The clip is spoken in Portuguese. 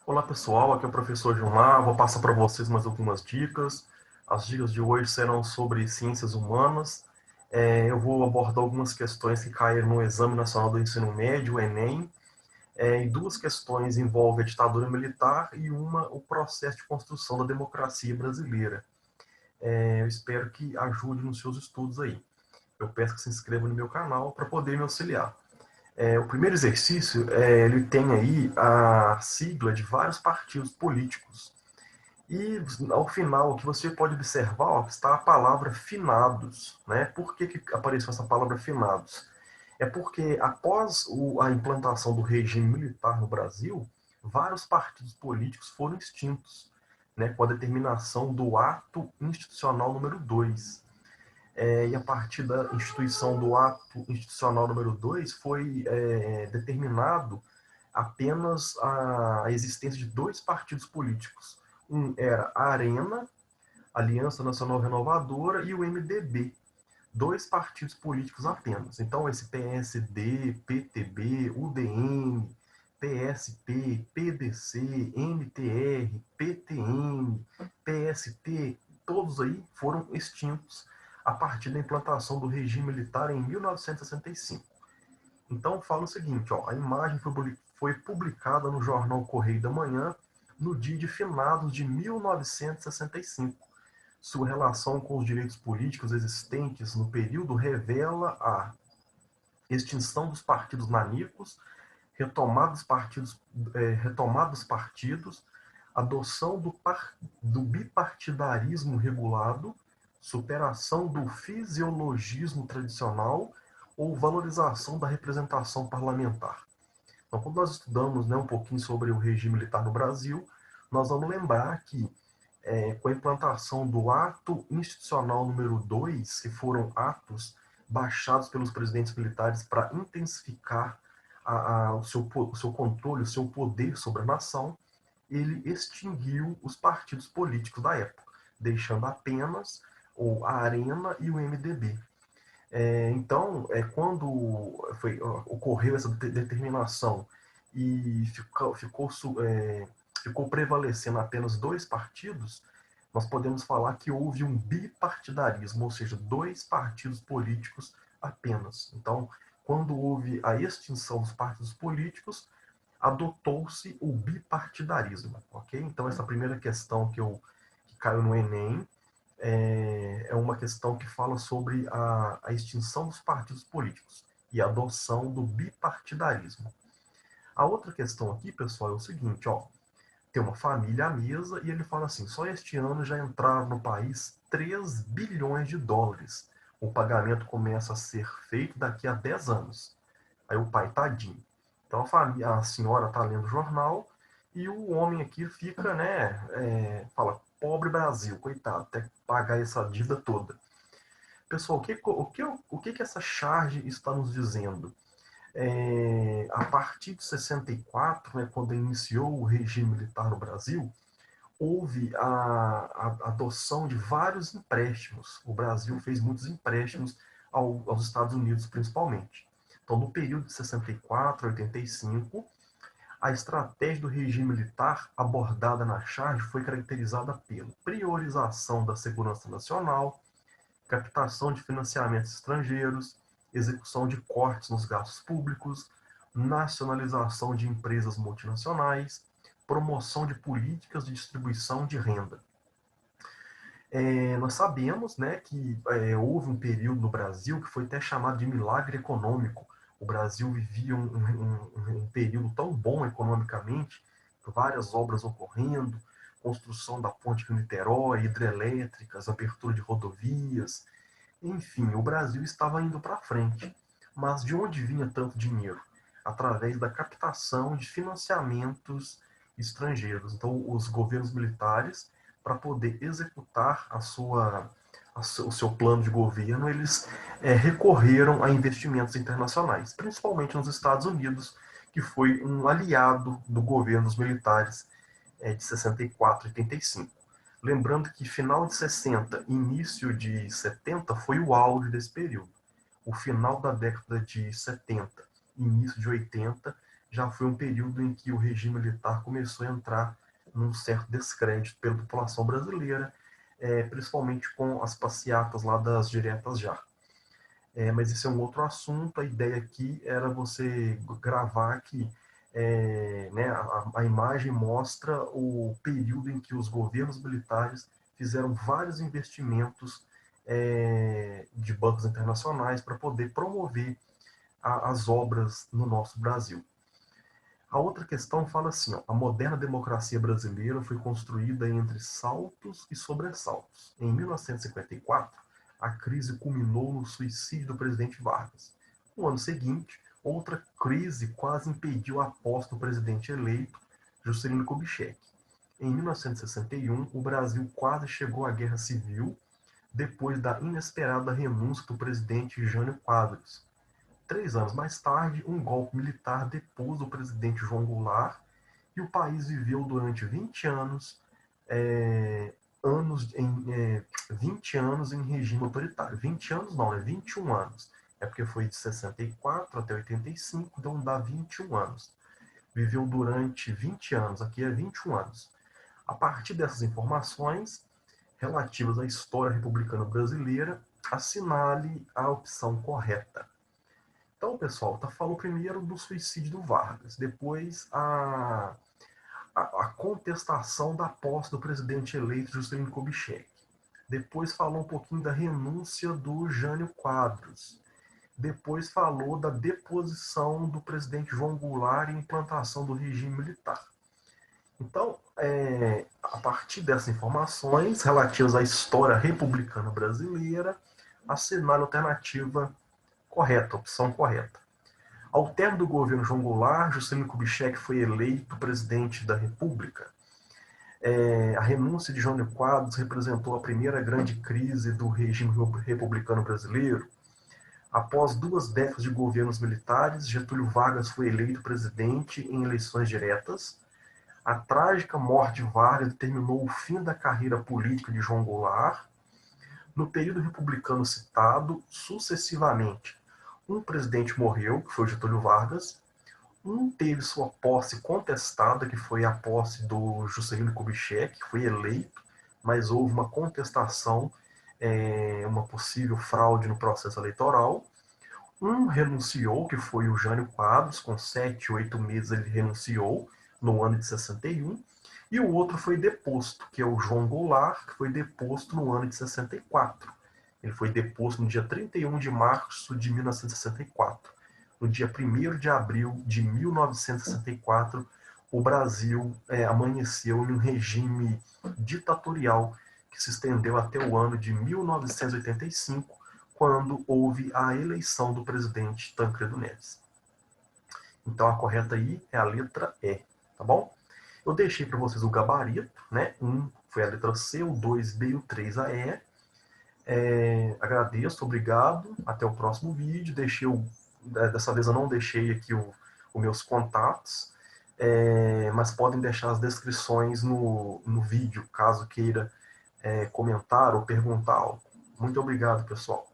Olá pessoal, aqui é o professor Gilmar, vou passar para vocês mais algumas dicas. As dicas de hoje serão sobre ciências humanas. Eu vou abordar algumas questões que caíram no Exame Nacional do Ensino Médio, o Enem, e duas questões envolvem a ditadura militar e uma o processo de construção da democracia brasileira. Eu espero que ajude nos seus estudos aí. Eu peço que se inscreva no meu canal para poder me auxiliar. O primeiro exercício, ele tem aí a sigla de vários partidos políticos. E ao final, o que você pode observar, ó, está a palavra finados. Né? Por que apareceu essa palavra finados? É porque após a implantação do regime militar no Brasil, vários partidos políticos foram extintos, né, com a determinação do ato institucional número 2. E a partir da instituição do ato institucional número 2 foi determinado apenas a existência de dois partidos políticos. Um era a Arena, Aliança Nacional Renovadora, e o MDB. Dois partidos políticos apenas. Então, esse PSD, PTB, UDN, PSP, PDC, MTR, PTN, PST, todos aí foram extintos a partir da implantação do regime militar em 1965. Então, fala o seguinte, ó, a imagem foi publicada no jornal Correio da Manhã no dia de finados de 1965. Sua relação com os direitos políticos existentes no período revela a extinção dos partidos nanicos, retomada dos partidos, adoção do bipartidarismo regulado, superação do fisiologismo tradicional ou valorização da representação parlamentar. Então, quando nós estudamos, né, um pouquinho sobre o regime militar no Brasil, nós vamos lembrar que com a implantação do ato institucional número 2, que foram atos baixados pelos presidentes militares para intensificar o seu controle, o seu poder sobre a nação, ele extinguiu os partidos políticos da época, deixando apenas a Arena e o MDB. Então, quando ocorreu essa determinação e ficou prevalecendo apenas dois partidos, nós podemos falar que houve um bipartidarismo, ou seja, dois partidos políticos apenas. Então, quando houve a extinção dos partidos políticos, adotou-se o bipartidarismo, ok? Então, essa primeira questão que caiu no Enem é uma questão que fala sobre a extinção dos partidos políticos e a adoção do bipartidarismo. A outra questão aqui, pessoal, é o seguinte, ó, tem uma família à mesa e ele fala assim, só este ano já entraram no país 3 bilhões de dólares. O pagamento começa a ser feito daqui a 10 anos. Aí o pai, tadinho. Então a senhora está lendo o jornal e o homem aqui fica, né, fala, pobre Brasil, coitado, tem que pagar essa dívida toda. Pessoal, o que essa charge está nos dizendo? A partir de 64, né, quando iniciou o regime militar no Brasil, houve a adoção de vários empréstimos. O Brasil fez muitos empréstimos aos Estados Unidos, principalmente. Então, no período de 64 a 85, a estratégia do regime militar abordada na charge foi caracterizada pela priorização da segurança nacional, captação de financiamentos estrangeiros, execução de cortes nos gastos públicos, nacionalização de empresas multinacionais, promoção de políticas de distribuição de renda. Nós sabemos, né, que houve um período no Brasil que foi até chamado de milagre econômico. O Brasil vivia um período tão bom economicamente, várias obras ocorrendo, construção da ponte de Niterói, hidrelétricas, abertura de rodovias, enfim, o Brasil estava indo para frente. Mas de onde vinha tanto dinheiro? Através da captação de financiamentos estrangeiros. Então, os governos militares, para poder executar o seu plano de governo, eles recorreram a investimentos internacionais, principalmente nos Estados Unidos, que foi um aliado do governo dos militares de 64 e 85. Lembrando que final de 60, início de 70 foi o auge desse período. O final da década de 70, início de 80, já foi um período em que o regime militar começou a entrar num certo descrédito pela população brasileira, principalmente com as passeatas lá das diretas já. Mas esse é um outro assunto. A ideia aqui era você gravar que né, a imagem mostra o período em que os governos militares fizeram vários investimentos de bancos internacionais para poder promover as obras no nosso Brasil. A outra questão fala assim, ó, a moderna democracia brasileira foi construída entre saltos e sobressaltos. Em 1954, a crise culminou no suicídio do presidente Vargas. No ano seguinte, outra crise quase impediu a posse do presidente eleito, Juscelino Kubitschek. Em 1961, o Brasil quase chegou à guerra civil depois da inesperada renúncia do presidente Jânio Quadros. 3 anos mais tarde, um golpe militar depôs o presidente João Goulart e o país viveu durante 20 anos, 20 anos em regime autoritário. 20 anos não, né? 21 anos. É porque foi de 64 até 85, então dá 21 anos. Viveu durante 20 anos, aqui é 21 anos. A partir dessas informações relativas à história republicana brasileira, assinale a opção correta. Então, pessoal, falou primeiro do suicídio do Vargas, depois a contestação da posse do presidente eleito Juscelino Kubitschek. Depois falou um pouquinho da renúncia do Jânio Quadros. Depois falou da deposição do presidente João Goulart e implantação do regime militar. Então, a partir dessas informações relativas à história republicana brasileira, assinale a alternativa correta, a opção correta. Ao término do governo João Goulart, Juscelino Kubitschek foi eleito presidente da República. A renúncia de Jânio Quadros representou a primeira grande crise do regime republicano brasileiro. Após 2 décadas de governos militares, Getúlio Vargas foi eleito presidente em eleições diretas. A trágica morte de Vargas determinou o fim da carreira política de João Goulart. No período republicano citado, sucessivamente, um presidente morreu, que foi Getúlio Vargas, um teve sua posse contestada, que foi a posse do Juscelino Kubitschek, que foi eleito, mas houve uma contestação, uma possível fraude no processo eleitoral. Um renunciou, que foi o Jânio Quadros, com 7, 8 meses ele renunciou, no ano de 61, e o outro foi deposto, que é o João Goulart, que foi deposto no ano de 64. Ele foi deposto no dia 31 de março de 1964. No dia 1º de abril de 1964, o Brasil amanheceu em um regime ditatorial que se estendeu até o ano de 1985, quando houve a eleição do presidente Tancredo Neves. Então a correta aí é a letra E, tá bom? Eu deixei para vocês o gabarito, né? 1 foi a letra C, o 2 B e o 3 a E. Agradeço, obrigado. Até o próximo vídeo. Dessa vez eu não deixei aqui os meus contatos, mas podem deixar as descrições no vídeo, caso queira comentar ou perguntar algo. Muito obrigado, pessoal.